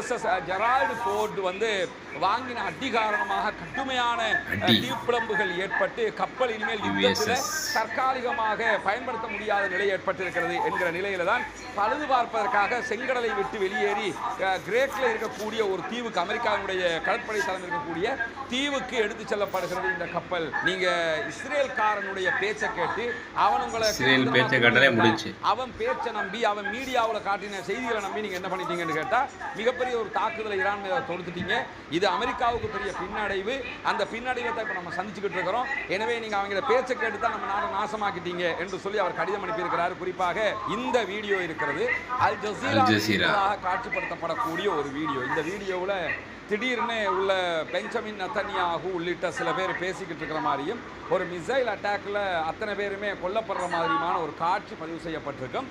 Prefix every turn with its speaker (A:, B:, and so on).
A: USS Gerald Ford வந்து வாங்கின அடி காரணமாக கடுமையான தீப்பிழம்புகள் ஏற்பட்டு கப்பல் இனிமேல் யுத்தத்தில் தற்காலிகமாக பயன்படுத்த முடியாத நிலை ஏற்பட்டிருக்கிறது என்கிற நிலையில தான் பழுது பார்ப்பதற்காக செங்கடலை விட்டு வெளியேறி கிரேக்கில் இருக்கக்கூடிய ஒரு தீவுக்கு, அமெரிக்காவுடைய கடற்படை தளம் இருக்கக்கூடிய தீவுக்கு எடுத்து செல்லப்படுகிறது இந்த கப்பல். நீங்க இஸ்ரேல்காரனுடைய பேச்சை கேட்டு அவன் உங்களை அவன் பேச்சை நம்பி அவன் மீடியாவில் காட்டின செய்திகளை நம்பி நீங்க என்ன பண்ணிட்டீங்கன்னு கேட்டா மிகப்பெரிய ஒரு தாக்குதலை ஈரான் மீது தொடுத்துட்டீங்க. இது அமெரிக்காவுக்கு பெரிய பின்னடைவு. அந்த பின்னடைவை தான் இப்போ நம்ம சந்திச்சுக்கிட்டு இருக்கிறோம். எனவே நீங்க அவங்கள பேச்சை கேட்டு தான் நம்ம நாடை நாசமாக்கிட்டீங்க என்று சொல்லி அவர் கடிதம் அனுப்பியிருக்கிறார். குறிப்பாக இந்த வீடியோ இருக்கிறது அல் ஜசீரா காட்சிப்படுத்தப்படக்கூடிய ஒரு வீடியோ. இந்த வீடியோவில் திடீர்னு உள்ள பெஞ்சமின் நெதன்யாஹூ உள்ளிட்ட சில பேர் பேசிக்கிட்டு இருக்கிற மாதிரியும் ஒரு மிசைல் அட்டாக்ல அத்தனை பேருமே கொல்லப்படுற மாதிரியான ஒரு காட்சி பதிவு செய்யப்பட்டிருக்கும்.